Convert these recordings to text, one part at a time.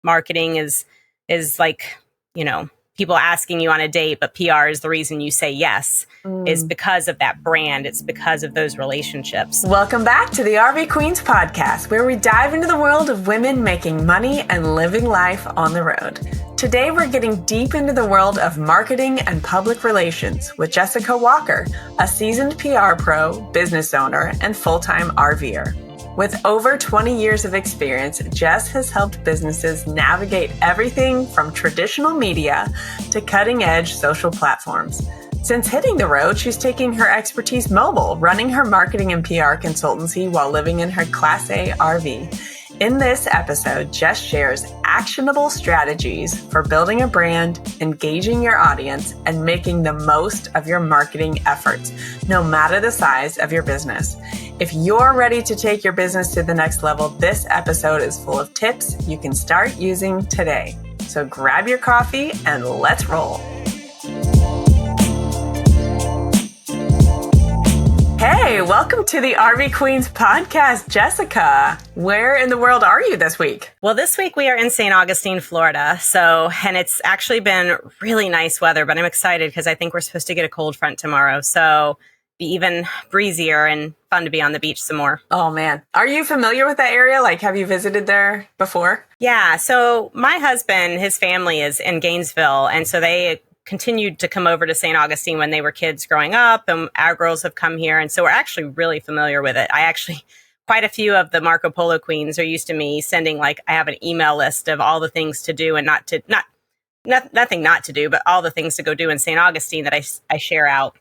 marketing is like, people asking you on a date, but PR is the reason you say yes, is because of that brand. It's because of those relationships. Welcome back to the RV Queens podcast, where we dive into the world of women making money and living life on the road. Today, we're getting deep into the world of marketing and public relations with Jessica Walker, a seasoned PR pro, business owner, and full-time RVer. With over 20 years of experience, Jess has helped businesses navigate everything from traditional media to cutting-edge social platforms. Since hitting the road, she's taking her expertise mobile, running her marketing and PR consultancy while living in her Class A RV. In this episode, Jess shares actionable strategies for building a brand, engaging your audience, and making the most of your marketing efforts, no matter the size of your business. If you're ready to take your business to the next level, this episode is full of tips you can start using today. So grab your coffee and let's roll. Hey, welcome to the RV Queens podcast, Jessica. Where in the world are you this week? Well, this week we are in St. Augustine, Florida. And it's actually been really nice weather, but I'm excited because I think we're supposed to get a cold front tomorrow. So be even breezier and fun to be on the beach some more. Oh man. Are you familiar with that area? Like, have you visited there before? Yeah. So my husband, his family is in Gainesville. And so they continued to come over to St. Augustine when they were kids growing up, and our girls have come here. And so we're actually really familiar with it. Quite a few of the Marco Polo queens are used to me sending, I have an email list of all the things to do and nothing not to do, but all the things to go do in St. Augustine that I share out.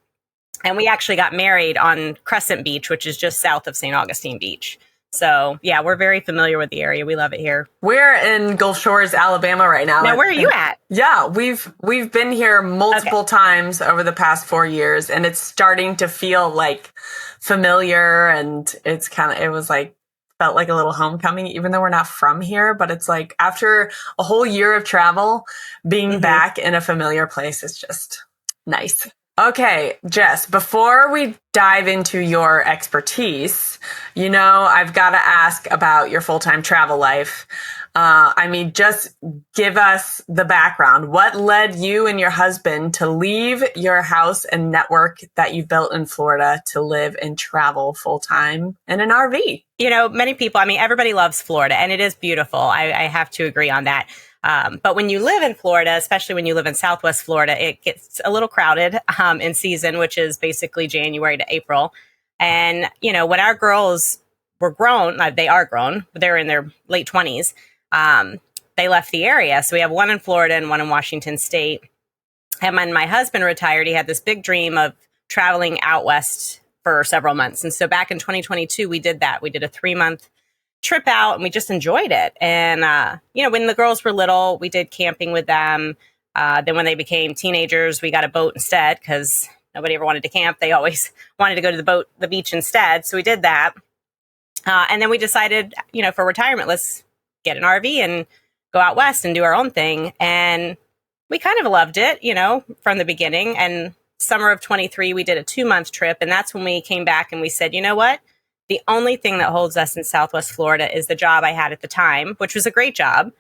And we actually got married on Crescent Beach, which is just south of St. Augustine Beach. So yeah, we're very familiar with the area. We love it here. We're in Gulf Shores, Alabama right now. Now, where are you at? Yeah, we've been here multiple times over the past 4 years, and it's starting to feel like familiar, and felt like a little homecoming, even though we're not from here. But it's like after a whole year of travel, being back in a familiar place is just nice. Okay, Jess, before we dive into your expertise, I've got to ask about your full-time travel life. Just give us the background. What led you and your husband to leave your house and network that you built in Florida to live and travel full-time in an RV? Many people, everybody loves Florida, and it is beautiful. I have to agree on that. But when you live in Florida, especially when you live in Southwest Florida, it gets a little crowded in season, which is basically January to April. And, when our girls were grown, they are grown, but they're in their late 20s, they left the area. So we have one in Florida and one in Washington State. And when my husband retired, he had this big dream of traveling out west for several months. And so back in 2022, we did that. We did a 3-month trip out, and we just enjoyed it. And, when the girls were little, we did camping with them. Then when they became teenagers, we got a boat instead because nobody ever wanted to camp. They always wanted to go to the beach instead. So we did that. And then we decided, for retirement, let's get an RV and go out west and do our own thing. And we kind of loved it, from the beginning. And summer of 23, we did a 2-month trip. And that's when we came back and we said, you know what? The only thing that holds us in Southwest Florida is the job I had at the time, which was a great job,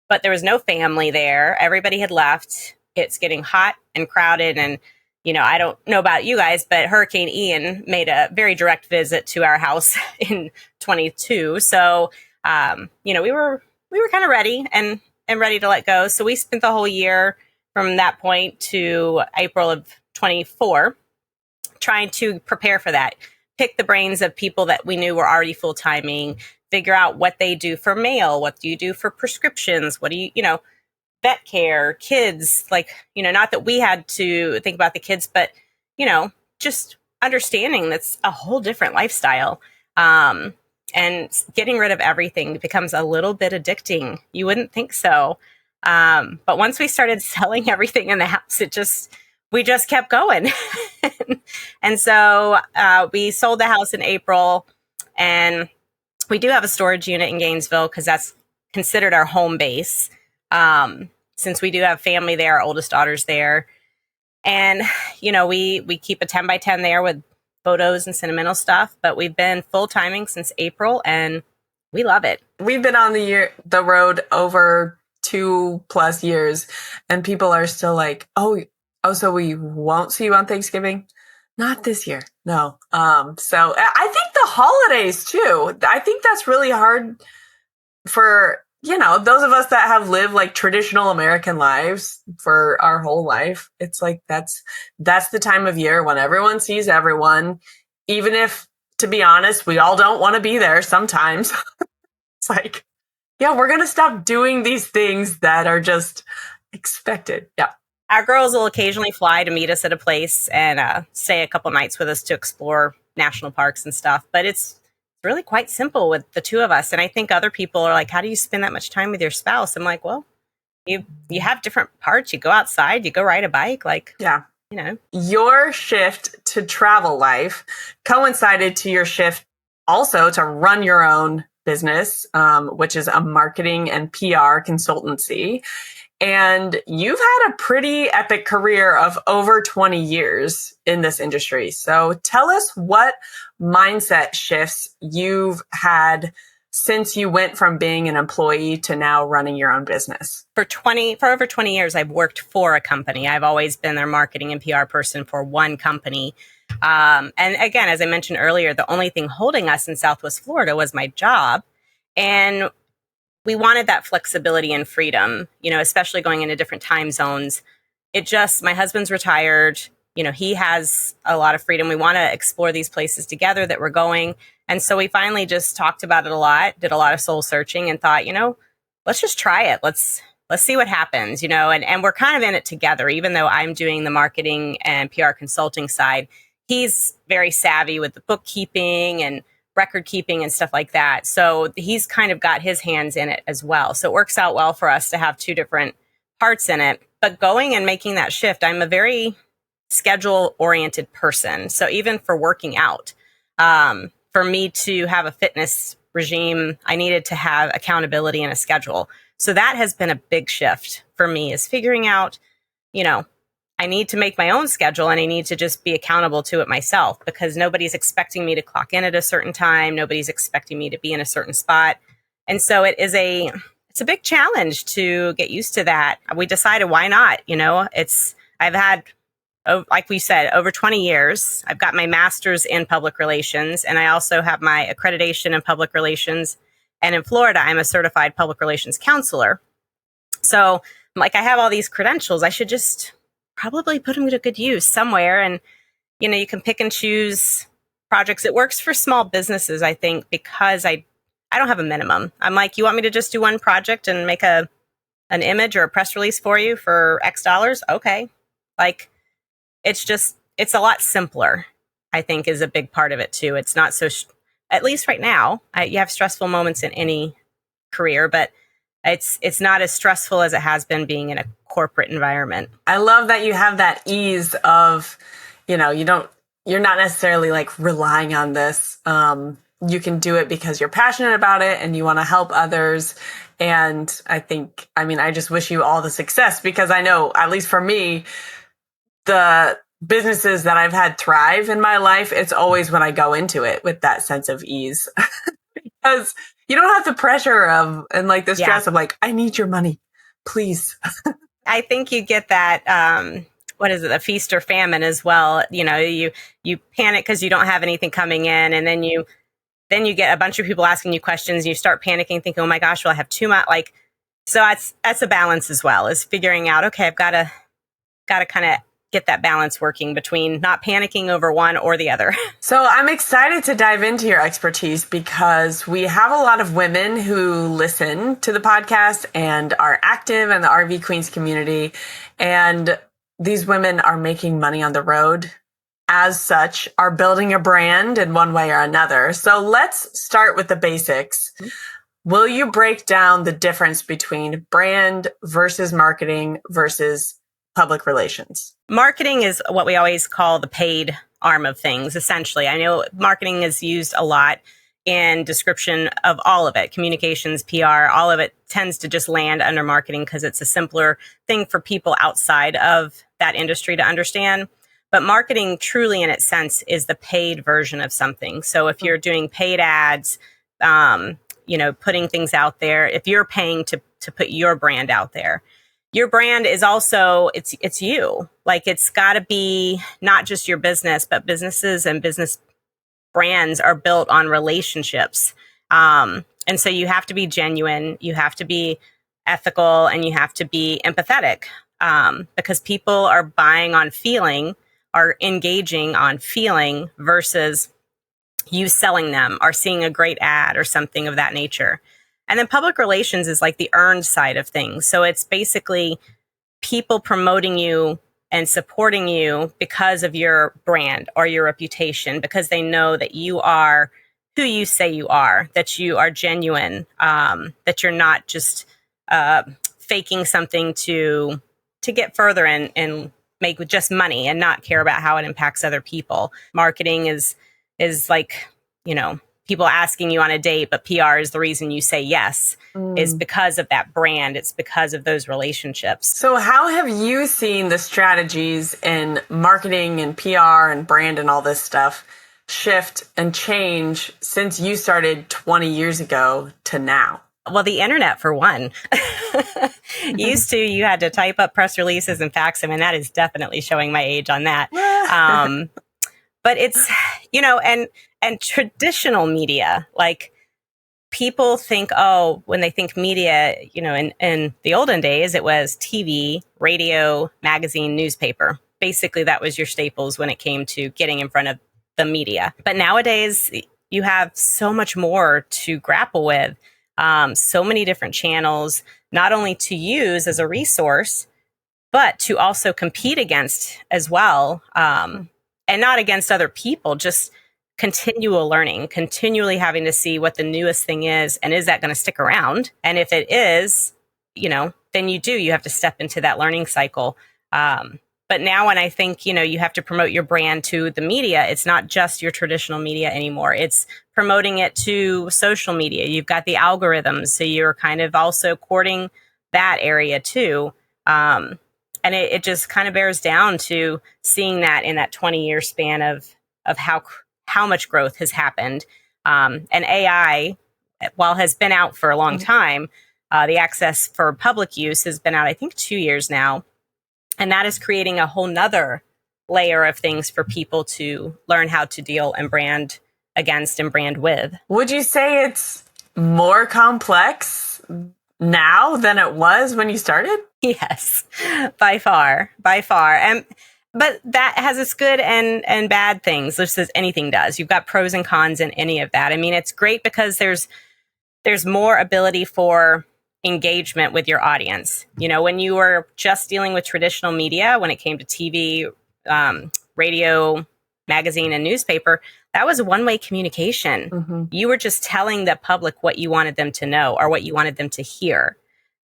but there was no family there. Everybody had left. It's getting hot and crowded. And, I don't know about you guys, but Hurricane Ian made a very direct visit to our house in 22. So, we were kind of ready and ready to let go. So we spent the whole year from that point to April of 24 trying to prepare for that. Pick the brains of people that we knew were already full-timing, figure out what they do for mail, what do you do for prescriptions, what do you, vet care, kids, not that we had to think about the kids, but, just understanding that's a whole different lifestyle. And getting rid of everything becomes a little bit addicting. You wouldn't think so. But once we started selling everything in the house, we just kept going. And so we sold the house in April, and we do have a storage unit in Gainesville because that's considered our home base. Since we do have family there, our oldest daughter's there. And, we keep a 10 by 10 there with photos and sentimental stuff, but we've been full timing since April and we love it. We've been on the road over 2+ years, and people are still like, oh, so we won't see you on Thanksgiving? Not this year. No. So I think the holidays too, I think that's really hard for, those of us that have lived like traditional American lives for our whole life. It's like, that's the time of year when everyone sees everyone, even if, to be honest, we all don't want to be there sometimes. It's like, yeah, we're going to stop doing these things that are just expected. Yeah. Our girls will occasionally fly to meet us at a place and stay a couple nights with us to explore national parks and stuff. But it's really quite simple with the two of us. And I think other people are like, how do you spend that much time with your spouse? I'm like, well, you have different parts. You go outside, you go ride a bike. Like, yeah. Your shift to travel life coincided to your shift also to run your own business, which is a marketing and PR consultancy. And you've had a pretty epic career of over 20 years in this industry. So tell us what mindset shifts you've had since you went from being an employee to now running your own business. For over 20 years, I've worked for a company. I've always been their marketing and PR person for one company. And again, as I mentioned earlier, the only thing holding us in Southwest Florida was my job. And we wanted that flexibility and freedom, especially going into different time zones. My husband's retired. He has a lot of freedom. We want to explore these places together that we're going. And so we finally just talked about it a lot, did a lot of soul searching and thought, let's just try it. Let's see what happens, and we're kind of in it together, even though I'm doing the marketing and PR consulting side. He's very savvy with the bookkeeping and record keeping and stuff like that. So he's kind of got his hands in it as well. So it works out well for us to have two different parts in it. But going and making that shift, I'm a very schedule oriented person. So even for working out, for me to have a fitness regime, I needed to have accountability and a schedule. So that has been a big shift for me, is figuring out, I need to make my own schedule and I need to just be accountable to it myself, because nobody's expecting me to clock in at a certain time. Nobody's expecting me to be in a certain spot. And so it's a big challenge to get used to that. We decided, why not? I've had, like we said, over 20 years. I've got my master's in public relations, and I also have my accreditation in public relations. And in Florida, I'm a certified public relations counselor. So I have all these credentials. I should just probably put them to good use somewhere. And, you can pick and choose projects. It works for small businesses, I think, because I don't have a minimum. I'm like, you want me to just do one project and make an image or a press release for you for X dollars? Okay. It's a lot simpler, I think, is a big part of it too. It's not so, at least right now, you have stressful moments in any career, but it's not as stressful as it has been being in a corporate environment. I love that you have that ease of, you're not necessarily like relying on this. You can do it because you're passionate about it and you want to help others. And I just wish you all the success, because I know, at least for me, the businesses that I've had thrive in my life, it's always when I go into it with that sense of ease. Because you don't have the pressure of, and like the stress of like, I need your money, please. I think you get that, what is it, a feast or famine as well. You panic because you don't have anything coming in, and then you get a bunch of people asking you questions, and you start panicking, thinking, oh my gosh, will I have too much? So that's a balance as well, is figuring out, okay, I've got to kind of get that balance working between not panicking over one or the other. So I'm excited to dive into your expertise, because we have a lot of women who listen to the podcast and are active in the RV Queens community. And these women are making money on the road, as such, are building a brand in one way or another. So let's start with the basics. Will you break down the difference between brand versus marketing versus public relations? Marketing is what we always call the paid arm of things, essentially. I know marketing is used a lot in description of all of it. Communications, PR, all of it tends to just land under marketing because it's a simpler thing for people outside of that industry to understand. But marketing truly in its sense is the paid version of something. So if you're doing paid ads, putting things out there, if you're paying to put your brand out there, your brand is also, it's you. Like, it's got to be not just your business, but businesses and business brands are built on relationships. And so you have to be genuine, you have to be ethical, and you have to be empathetic, because people are buying on feeling, are engaging on feeling versus you selling them or seeing a great ad or something of that nature. And then public relations is like the earned side of things. So it's basically people promoting you and supporting you because of your brand or your reputation, because they know that you are who you say you are, that you are genuine, that you're not just faking something to get further and make just money and not care about how it impacts other people. Marketing is like, people asking you on a date, but PR is the reason you say yes, is because of that brand. It's because of those relationships. So how have you seen the strategies in marketing and PR and brand and all this stuff shift and change since you started 20 years ago to now? Well, the internet, for one. You had to type up press releases and fax them, and that is definitely showing my age on that. But it's, and traditional media, like, people think, when they think media, in the olden days, it was TV, radio, magazine, newspaper. Basically, that was your staples when it came to getting in front of the media. But nowadays, you have so much more to grapple with, so many different channels, not only to use as a resource, but to also compete against as well. And not against other people, just continual learning, continually having to see what the newest thing is, and is that going to stick around? And if it is, then you have to step into that learning cycle. But now when I think, you have to promote your brand to the media, it's not just your traditional media anymore. It's promoting it to social media. You've got the algorithms, so you're kind of also courting that area too. And it just kind of bears down to seeing that in that 20-year span of how much growth has happened. And AI, while has been out for a long time, the access for public use has been out, I think, 2 years now. And that is creating a whole nother layer of things for people to learn how to deal and brand against and brand with. Would you say it's more complex now than it was when you started? Yes, by far. But that has its good and bad things, just as anything does. You've got pros and cons in any of that. I mean, it's great because there's more ability for engagement with your audience. When you were just dealing with traditional media, when it came to TV, radio, magazine, and newspaper, that was one-way communication. Mm-hmm. You were just telling the public what you wanted them to know or what you wanted them to hear.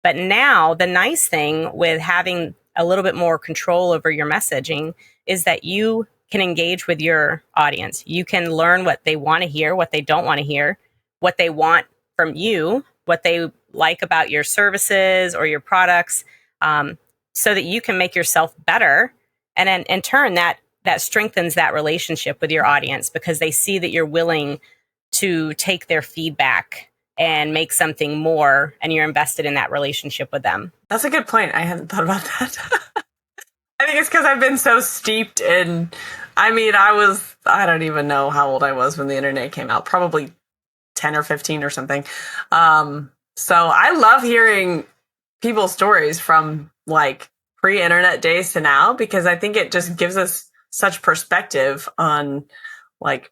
But now the nice thing with having a little bit more control over your messaging is that you can engage with your audience. You can learn what they want to hear, what they don't want to hear, what they want from you, what they like about your services or your products, so that you can make yourself better. And then in turn, that strengthens that relationship with your audience because they see that you're willing to take their feedback and make something more, and you're invested in that relationship with them. That's a good point. I hadn't thought about that. I think it's because I've been so steeped in, I don't even know how old I was when the internet came out, probably 10 or 15 or something. So I love hearing people's stories from like pre-internet days to now, because I think it just gives us such perspective on like,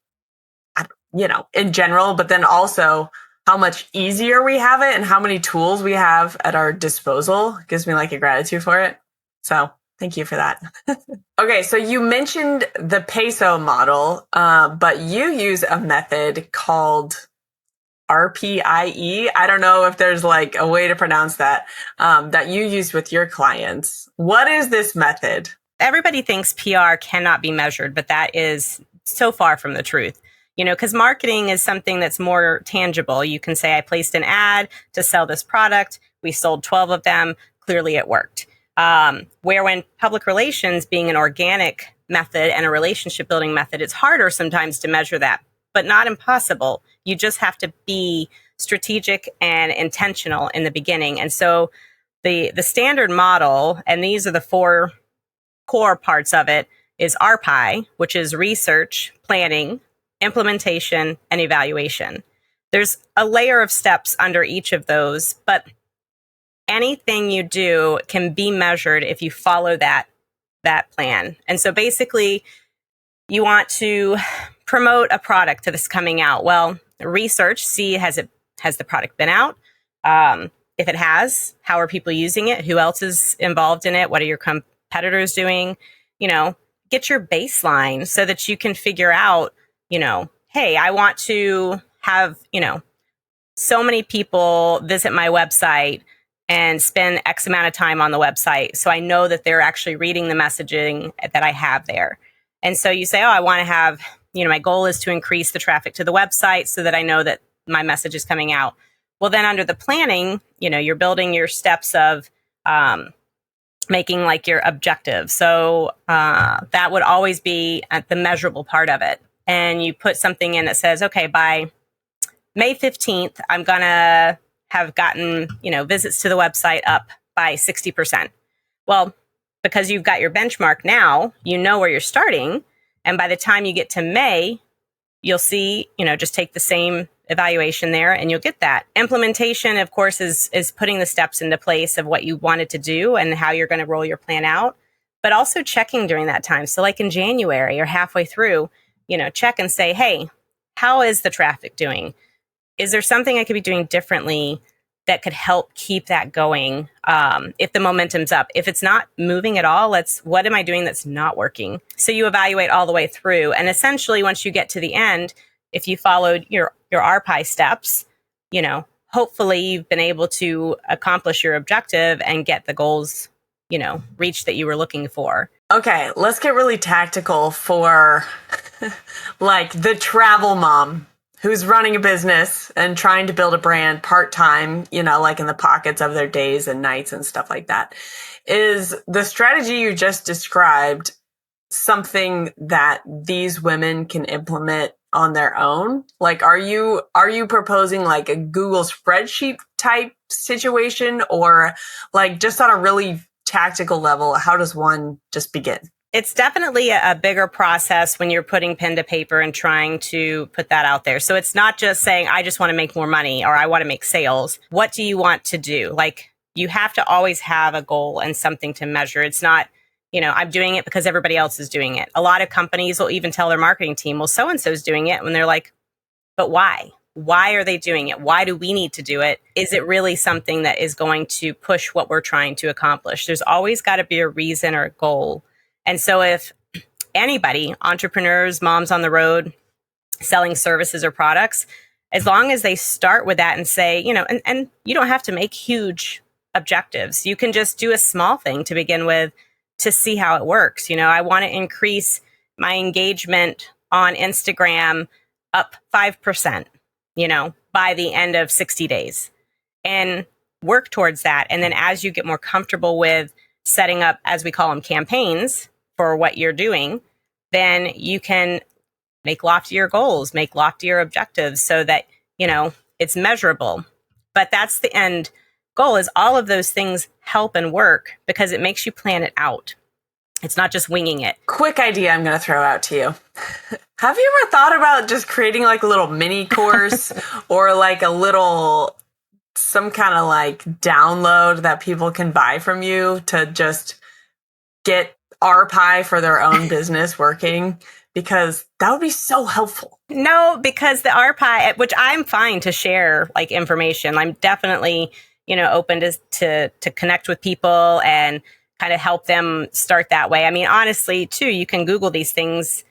in general, but then also how much easier we have it and how many tools we have at our disposal. It gives me like a gratitude for it. So thank you for that. Okay, so you mentioned the peso model, but you use a method called RPIE. I don't know if there's like a way to pronounce that, that you use with your clients. What is this method? Everybody thinks PR cannot be measured, but that is so far from the truth. Because marketing is something that's more tangible. You can say, I placed an ad to sell this product. We sold 12 of them. Clearly it worked. Where when public relations being an organic method and a relationship building method, it's harder sometimes to measure that, but not impossible. You just have to be strategic and intentional in the beginning. And so the standard model, and these are the four core parts of it, is RPIE, which is research, planning, implementation, and evaluation. There's a layer of steps under each of those, but anything you do can be measured if you follow that plan. And so basically, you want to promote a product that's coming out. Well, research, see, has the product been out? If it has, how are people using it? Who else is involved in it? What are your competitors doing? Get your baseline so that you can figure out, hey, I want to have, so many people visit my website and spend X amount of time on the website. So I know that they're actually reading the messaging that I have there. And so you say, I want to have, my goal is to increase the traffic to the website so that I know that my message is coming out. Well, then under the planning, you're building your steps of making like your objective. So that would always be at the measurable part of it. And you put something in that says, okay, by May 15th, I'm going to have gotten, visits to the website up by 60%. Well, because you've got your benchmark now, you know where you're starting. And by the time you get to May, you'll see, just take the same evaluation there and you'll get that. Implementation, of course, is putting the steps into place of what you wanted to do and how you're going to roll your plan out, but also checking during that time. So like in January or halfway through, check and say, hey, how is the traffic doing? Is there something I could be doing differently that could help keep that going if the momentum's up? If it's not moving at all, what am I doing that's not working? So you evaluate all the way through. And essentially, once you get to the end, if you followed your RPIE steps, hopefully you've been able to accomplish your objective and get the goals, reached that you were looking for. Okay, let's get really tactical for like the travel mom who's running a business and trying to build a brand part-time, like in the pockets of their days and nights and stuff like that. Is the strategy you just described something that these women can implement on their own? Like, are you proposing like a Google spreadsheet type situation, or like just on a really tactical level, how does one just begin? It's definitely a bigger process when you're putting pen to paper and trying to put that out there. So it's not just saying, I just want to make more money or I want to make sales. What do you want to do? Like, you have to always have a goal and something to measure. It's not, I'm doing it because everybody else is doing it. A lot of companies will even tell their marketing team, well, so-and-so is doing it. When they're like, but why? Why are they doing it? Why do we need to do it? Is it really something that is going to push what we're trying to accomplish? There's always got to be a reason or a goal. And so if anybody, entrepreneurs, moms on the road, selling services or products, as long as they start with that and say, and you don't have to make huge objectives. You can just do a small thing to begin with to see how it works. I want to increase my engagement on Instagram up 5%, by the end of 60 days, and work towards that. And then as you get more comfortable with setting up, as we call them, campaigns for what you're doing, then you can make loftier goals, make loftier objectives so that, it's measurable. But that's the end goal, is all of those things help and work because it makes you plan it out. It's not just winging it. Quick idea I'm going to throw out to you. Have you ever thought about just creating like a little mini course or like some kind of like download that people can buy from you to just get RPIE for their own business working? Because that would be so helpful. No, because the RPIE, which I'm fine to share like information, I'm definitely, open to connect with people and kind of help them start that way. I mean, honestly, too, you can Google these things,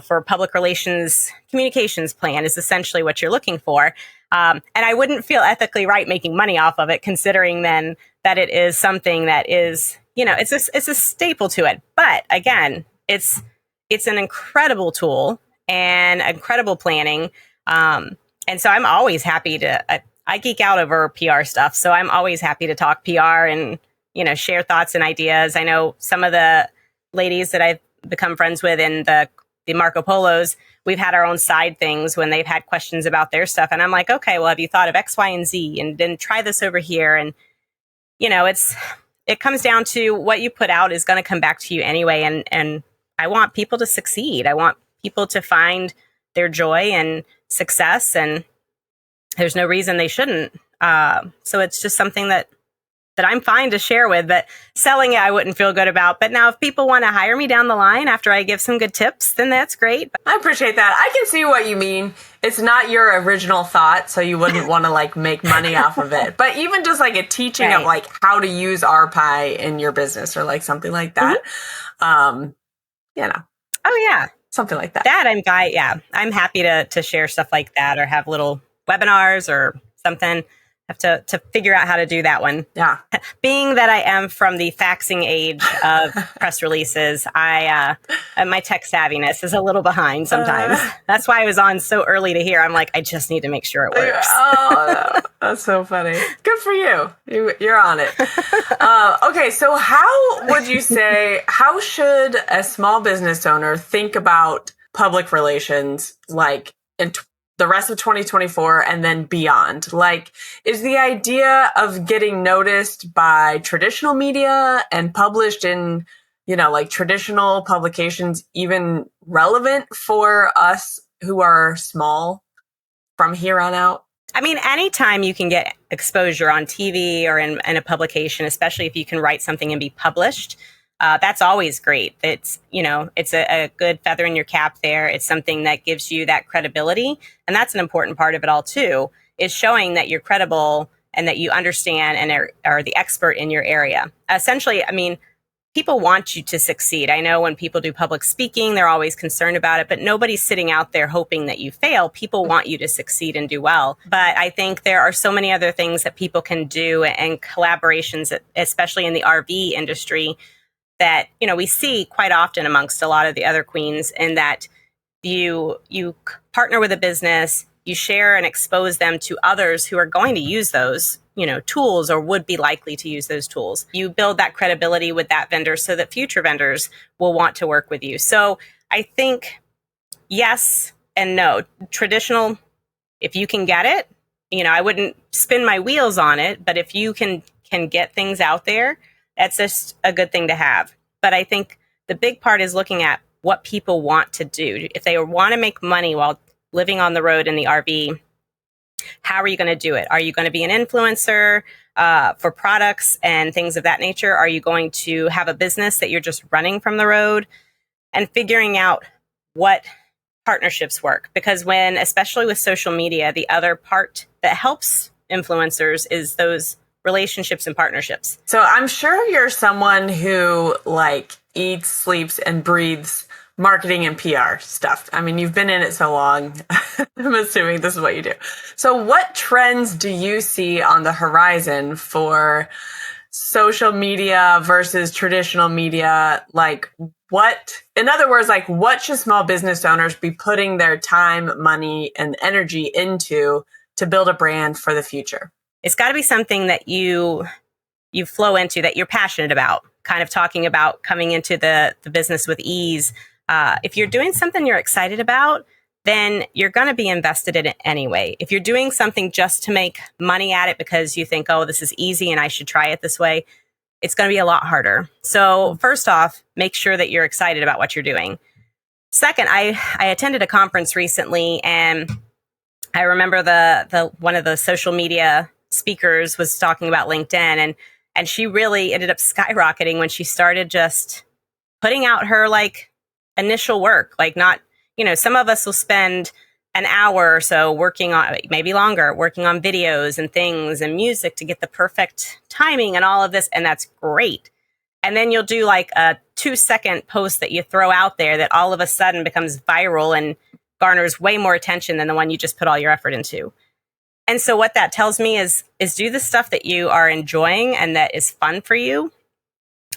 for public relations communications plan is essentially what you're looking for. And I wouldn't feel ethically right making money off of it, considering then that it is something that is, it's a staple to it. But again, it's an incredible tool and incredible planning. And so I'm always happy I geek out over PR stuff. So I'm always happy to talk PR and, share thoughts and ideas. I know some of the ladies that I've become friends with in the the Marco Polos, we've had our own side things when they've had questions about their stuff. And I'm like, okay, well, have you thought of X, Y, and Z? And then try this over here. And, it comes down to what you put out is going to come back to you anyway. And I want people to succeed. I want people to find their joy and success. And there's no reason they shouldn't. So it's just something that I'm fine to share with, but selling it, I wouldn't feel good about. But now if people want to hire me down the line after I give some good tips, then that's great. I appreciate that. I can see what you mean. It's not your original thought, so you wouldn't want to like make money off of it. But even just like a teaching of like how to use RPIE in your business or like something like that. Oh yeah. Something like that. I'm happy to share stuff like that or have little webinars or something. Have to figure out how to do that one. Yeah. Being that I am from the faxing age of press releases, my tech savviness is a little behind sometimes. That's why I was on so early to here. I'm like, I just need to make sure it works. Oh, that's so funny. Good for you. You're on it. Okay, so how should a small business owner think about public relations like in the rest of 2024 and then beyond? Like, is the idea of getting noticed by traditional media and published in, like traditional publications even relevant for us who are small from here on out? I mean, anytime you can get exposure on TV or in a publication, especially if you can write something and be published, that's always great. It's a good feather in your cap there. It's something that gives you that credibility. And that's an important part of it all too, is showing that you're credible and that you understand and are the expert in your area. Essentially, I mean, people want you to succeed. I know when people do public speaking, they're always concerned about it, but nobody's sitting out there hoping that you fail. People want you to succeed and do well. But I think there are so many other things that people can do and collaborations, especially in the RV industry, that, we see quite often amongst a lot of the other queens, in that you partner with a business, you share and expose them to others who are going to use those, tools or would be likely to use those tools. You build that credibility with that vendor so that future vendors will want to work with you. So I think yes and no. Traditional, if you can get it, I wouldn't spin my wheels on it, but if you can get things out there, that's just a good thing to have. But I think the big part is looking at what people want to do. If they want to make money while living on the road in the RV, how are you going to do it? Are you going to be an influencer for products and things of that nature? Are you going to have a business that you're just running from the road? And figuring out what partnerships work. Because especially with social media, the other part that helps influencers is those relationships and partnerships. So I'm sure you're someone who like eats, sleeps, and breathes marketing and PR stuff. I mean, you've been in it so long. I'm assuming this is what you do. So what trends do you see on the horizon for social media versus traditional media? In other words, what should small business owners be putting their time, money, and energy into to build a brand for the future? It's got to be something that you flow into, that you're passionate about, kind of talking about coming into the business with ease. If you're doing something you're excited about, then you're going to be invested in it anyway. If you're doing something just to make money at it because you think, oh, this is easy and I should try it this way, it's going to be a lot harder. So first off, make sure that you're excited about what you're doing. Second, I attended a conference recently, and I remember the one of the social media speakers was talking about LinkedIn, and she really ended up skyrocketing when she started just putting out her initial work. Not, some of us will spend an hour or so working on, maybe longer, working on videos and things and music to get the perfect timing and all of this. And that's great. And then you'll do a 2-second post that you throw out there that all of a sudden becomes viral and garners way more attention than the one you just put all your effort into. And so what that tells me is do the stuff that you are enjoying and that is fun for you.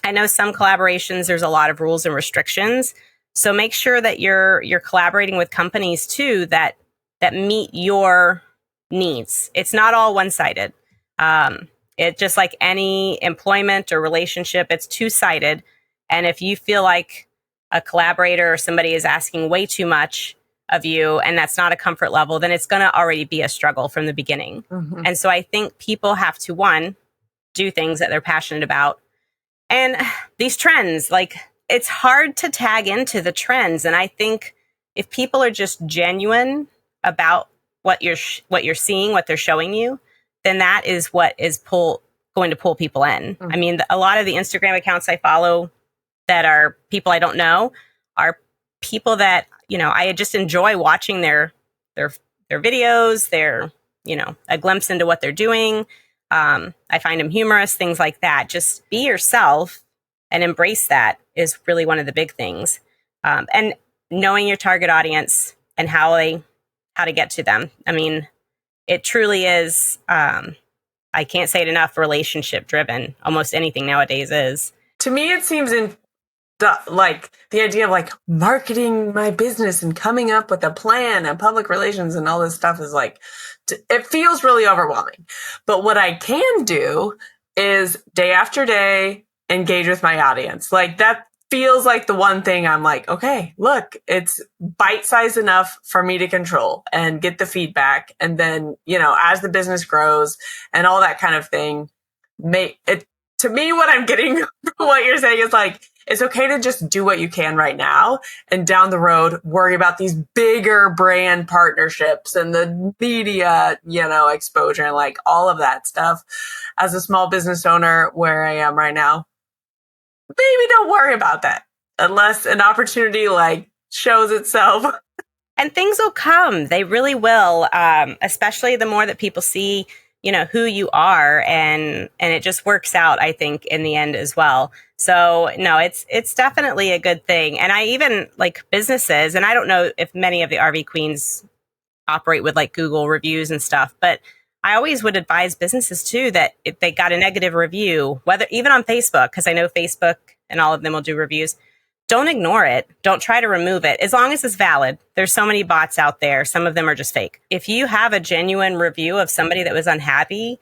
I know some collaborations, there's a lot of rules and restrictions. So make sure that you're collaborating with companies too that meet your needs. It's not all one-sided. It just like any employment or relationship, it's two-sided. And if you feel like a collaborator or somebody is asking way too much of you and that's not a comfort level, then it's going to already be a struggle from the beginning. Mm-hmm. And so I think people have to, one, do things that they're passionate about. And these trends, like, it's hard to tag into the trends. And I think if people are just genuine about what you're seeing, what they're showing you, then that is what is going to pull people in. Mm-hmm. I mean, a lot of the Instagram accounts I follow that are people I don't know are people that, I just enjoy watching their videos, their, a glimpse into what they're doing. I find them humorous, things like that. Just be yourself and embrace that is really one of the big things. And knowing your target audience and how to get to them. I mean, it truly is, I can't say it enough, relationship driven. Almost anything nowadays is. To me, it seems the idea of like marketing my business and coming up with a plan and public relations and all this stuff is like, it feels really overwhelming. But what I can do is day after day, engage with my audience. Like that feels like the one thing I'm like, okay, look, it's bite-sized enough for me to control and get the feedback. And then, as the business grows and all that kind of thing, to me, what I'm getting from what you're saying is like, it's okay to just do what you can right now and down the road, worry about these bigger brand partnerships and the media, exposure and like all of that stuff. As a small business owner where I am right now, maybe don't worry about that unless an opportunity like shows itself. And things will come. They really will. Especially the more that people see, who you are, and it just works out, I think, in the end as well. So no, it's definitely a good thing. And I even like businesses, and I don't know if many of the RV queens operate with like Google reviews and stuff, but I always would advise businesses too that if they got a negative review, whether even on Facebook, because I know Facebook and all of them will do reviews, don't ignore it. Don't try to remove it. As long as it's valid. There's so many bots out there. Some of them are just fake. If you have a genuine review of somebody that was unhappy,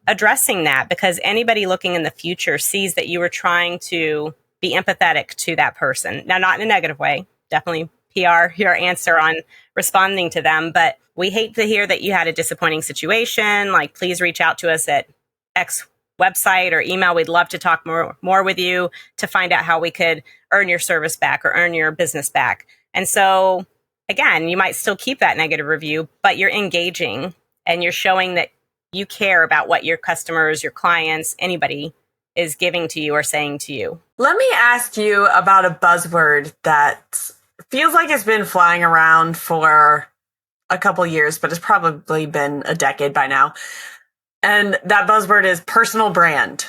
addressing that, because anybody looking in the future sees that you were trying to be empathetic to that person. Now, not in a negative way. Definitely PR your answer on responding to them. But we hate to hear that you had a disappointing situation. Like, please reach out to us at X website or email. We'd love to talk more with you to find out how we could earn your service back or earn your business back. And so again, you might still keep that negative review, but you're engaging and you're showing that you care about what your customers, your clients, anybody is giving to you or saying to you. Let me ask you about a buzzword that feels like it's been flying around for a couple years, but it's probably been a decade by now. And that buzzword is personal brand.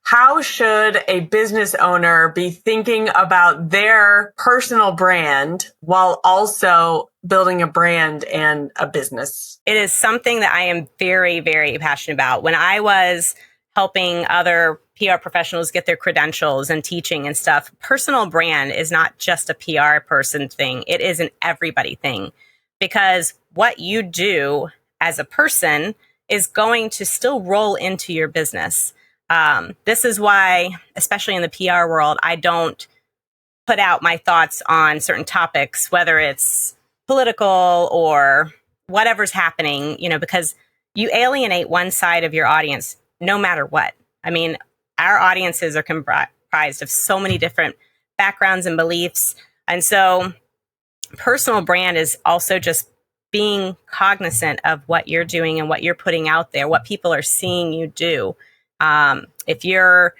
How should a business owner be thinking about their personal brand while also building a brand and a business? It is something that I am very, very passionate about. When I was helping other PR professionals get their credentials and teaching and stuff, personal brand is not just a PR person thing. It is an everybody thing, because what you do as a person is going to still roll into your business. This is why, especially in the PR world, I don't put out my thoughts on certain topics, whether it's political or whatever's happening, because you alienate one side of your audience no matter what. I mean, our audiences are comprised of so many different backgrounds and beliefs. And so personal brand is also just being cognizant of what you're doing and what you're putting out there, what people are seeing you do. If you're,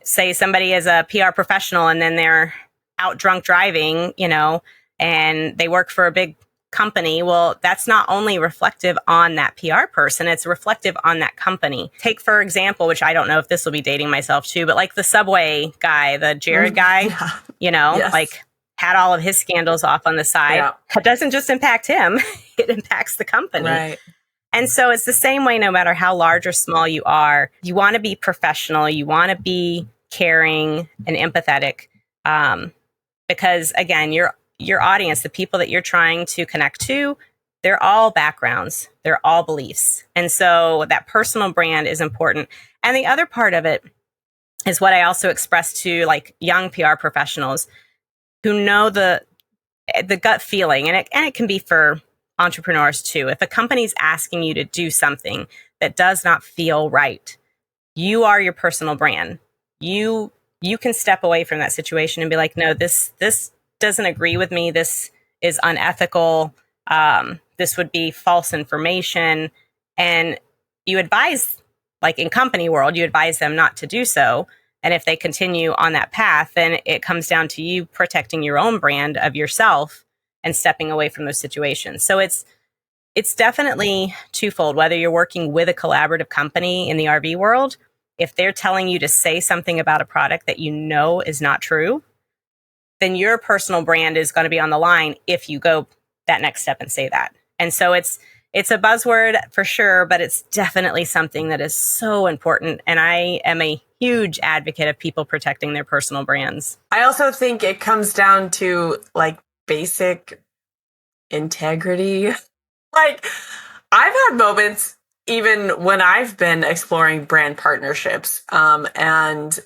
say somebody is a PR professional and then they're out drunk driving, and they work for a big company, well, that's not only reflective on that PR person, it's reflective on that company. Take, for example, which I don't know if this will be dating myself too, but like the Subway guy, the Jared guy, Yes. like had all of his scandals off on the side. Yeah. It doesn't just impact him, it impacts the company. Right. And so it's the same way, no matter how large or small you are, you want to be professional, you want to be caring and empathetic, because again, your audience, the people that you're trying to connect to, they're all backgrounds, they're all beliefs. And so that personal brand is important. And the other part of it is what I also express to like young PR professionals who know the gut feeling, and it can be for entrepreneurs too. If a company's asking you to do something that does not feel right, you are your personal brand. You can step away from that situation and be like, no, this doesn't agree with me. This is unethical. This would be false information. And you advise, like in company world, you advise them not to do so. And if they continue on that path, then it comes down to you protecting your own brand of yourself and stepping away from those situations. So it's definitely twofold, whether you're working with a collaborative company in the RV world. If they're telling you to say something about a product that you know is not true, then your personal brand is going to be on the line if you go that next step and say that. And so it's a buzzword for sure, but it's definitely something that is so important. And I am a huge advocate of people protecting their personal brands. I also think it comes down to like basic integrity. Like, I've had moments even when I've been exploring brand partnerships. And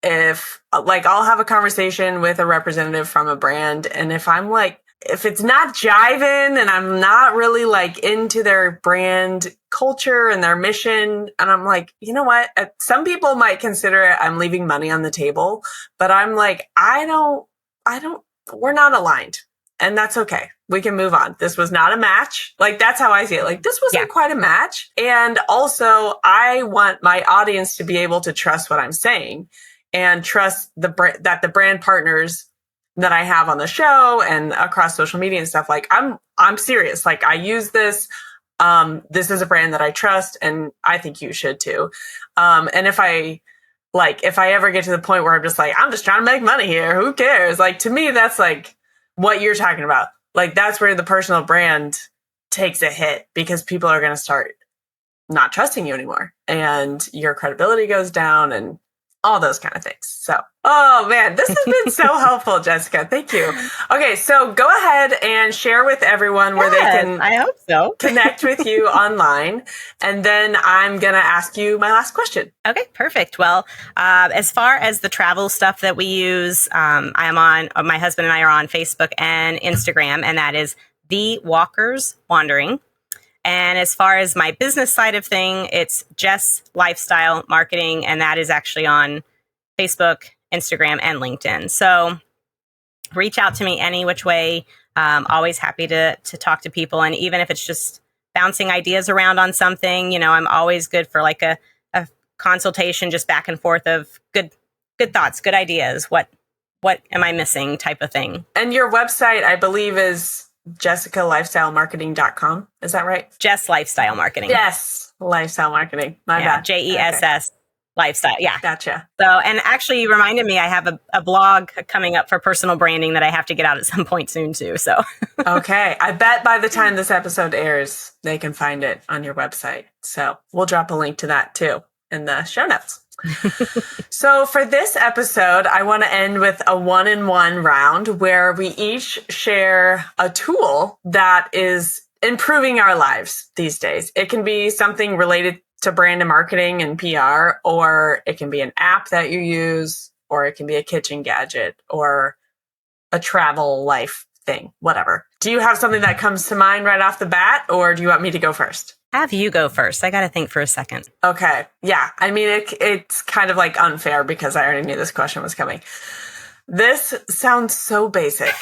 if like I'll have a conversation with a representative from a brand, and if I'm like, if it's not jiving and I'm not really like into their brand culture and their mission, and I'm like, you know what? Some people might consider it I'm leaving money on the table, but I'm like, we're not aligned. And that's okay. We can move on. This was not a match. Like, that's how I see it. Like, this wasn't quite a match. And also, I want my audience to be able to trust what I'm saying and trust that the brand partners that I have on the show and across social media and stuff, like, I'm serious. Like, I use this. This is a brand that I trust, and I think you should too. And if I ever get to the point where I'm just like, I'm just trying to make money here, who cares? Like, to me, that's like what you're talking about. Like, that's where the personal brand takes a hit, because people are going to start not trusting you anymore, and your credibility goes down and all those kind of things. So, oh man, this has been so helpful, Jessica. Thank you. Okay, so go ahead and share with everyone where they can, I hope so, connect with you online. And then I'm going to ask you my last question. Okay, perfect. Well, as far as the travel stuff that we use, my husband and I are on Facebook and Instagram, and that is The Walkers Wandering. And as far as my business side of thing, it's Jess Lifestyle Marketing, and that is actually on Facebook, Instagram, and LinkedIn. So reach out to me any which way. Always happy to talk to people. And even if it's just bouncing ideas around on something, I'm always good for like a consultation, just back and forth of good thoughts, good ideas. What am I missing type of thing. And your website, I believe, is JessicaLifestyleMarketing.com. Is that right? Jess Lifestyle Marketing. Yes. Lifestyle Marketing. My bad. JESS. Okay. Lifestyle. Yeah. Gotcha. So, and actually you reminded me, I have a blog coming up for personal branding that I have to get out at some point soon too. So, okay. I bet by the time this episode airs, they can find it on your website. So we'll drop a link to that too in the show notes. So for this episode, I want to end with a 1-in-1 round where we each share a tool that is improving our lives these days. It can be something related to brand and marketing and PR, or it can be an app that you use, or it can be a kitchen gadget or a travel life thing, whatever. Do you have something that comes to mind right off the bat, or do you want me to go first? Have you go first. I got to think for a second. Okay. Yeah. I mean, it's kind of like unfair because I already knew this question was coming. This sounds so basic,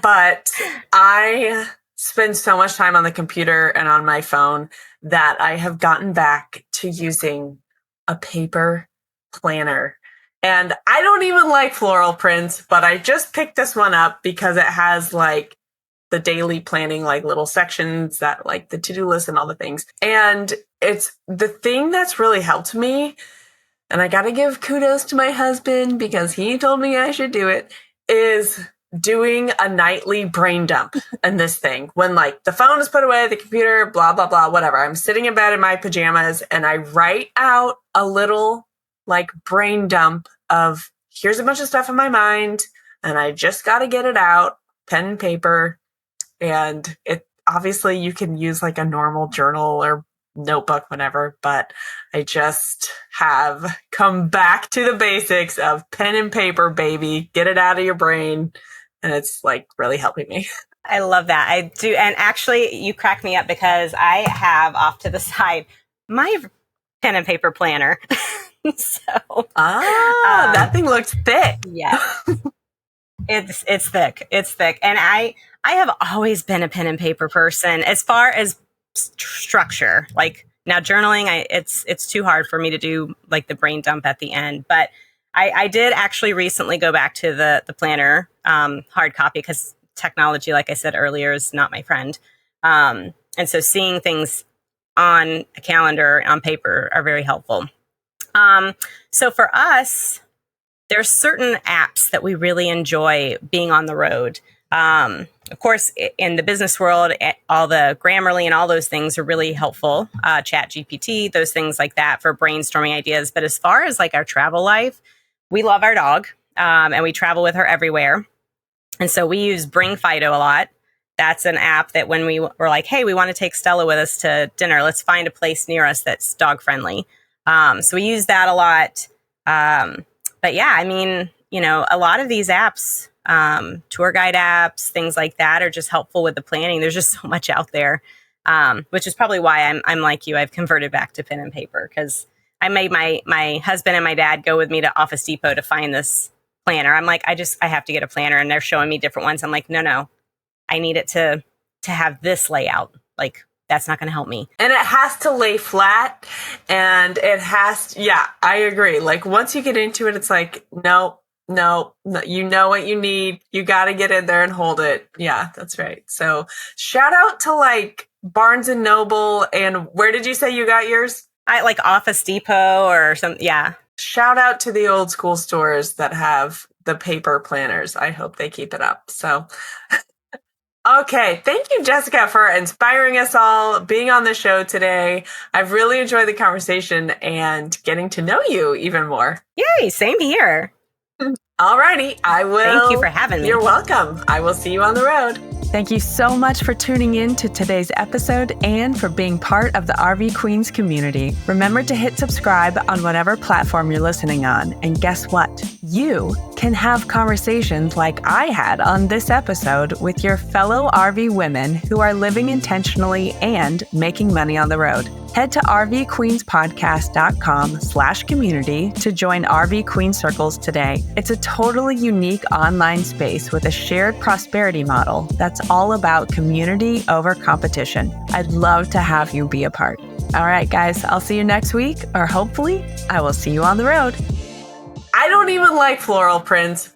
but I spend so much time on the computer and on my phone that I have gotten back to using a paper planner. And I don't even like floral prints, but I just picked this one up because it has like the daily planning, like little sections that like the to-do list and all the things. And it's the thing that's really helped me. And I got to give kudos to my husband because he told me I should do it, is doing a nightly brain dump in this thing. When like the phone is put away, the computer, blah, blah, blah, whatever. I'm sitting in bed in my pajamas and I write out a little like brain dump of here's a bunch of stuff in my mind and I just got to get it out, pen and paper. And it obviously you can use like a normal journal or notebook, whatever, but I just have come back to the basics of pen and paper, baby. Get it out of your brain. And it's like really helping me. I love that. I do. And actually, you crack me up because I have off to the side my pen and paper planner. That thing looks thick. Yeah. It's thick. It's thick. And I have always been a pen and paper person as far as structure. Like now journaling, it's too hard for me to do like the brain dump at the end. But I did actually recently go back to the planner hard copy because technology, like I said earlier, is not my friend. And so seeing things on a calendar on paper are very helpful. So for us, there's certain apps that we really enjoy being on the road. Of course, in the business world, all the Grammarly and all those things are really helpful. Chat GPT, those things like that for brainstorming ideas. But as far as like our travel life, we love our dog and we travel with her everywhere. And so we use Bring Fido a lot. That's an app that when we were like, hey, we want to take Stella with us to dinner, let's find a place near us that's dog friendly. So we use that a lot. But yeah, I mean, a lot of these apps, tour guide apps, things like that are just helpful with the planning. There's just so much out there, which is probably why I'm like you. I've converted back to pen and paper because I made my husband and my dad go with me to Office Depot to find this planner. I'm like, I have to get a planner, and they're showing me different ones. I'm like, no, I need it to have this layout. Like, that's not going to help me. And it has to lay flat, and I agree. Like once you get into it, it's like, no, you know what you need. You got to get in there and hold it. Yeah, that's right. So shout out to like Barnes and Noble. And where did you say you got yours? I like Office Depot or something. Yeah. Shout out to the old school stores that have the paper planners. I hope they keep it up. So okay. Thank you, Jessica, for inspiring us all, being on the show today. I've really enjoyed the conversation and getting to know you even more. Yay. Same here. Alrighty. I will. Thank you for having me. You're welcome. I will see you on the road. Thank you so much for tuning in to today's episode and for being part of the RV Queens community. Remember to hit subscribe on whatever platform you're listening on. And guess what? You can have conversations like I had on this episode with your fellow RV women who are living intentionally and making money on the road. Head to rvqueenspodcast.com/community to join RV Queen Circles today. It's a totally unique online space with a shared prosperity model that's all about community over competition. I'd love to have you be a part. All right, guys, I'll see you next week, or hopefully I will see you on the road. I don't even like floral prints,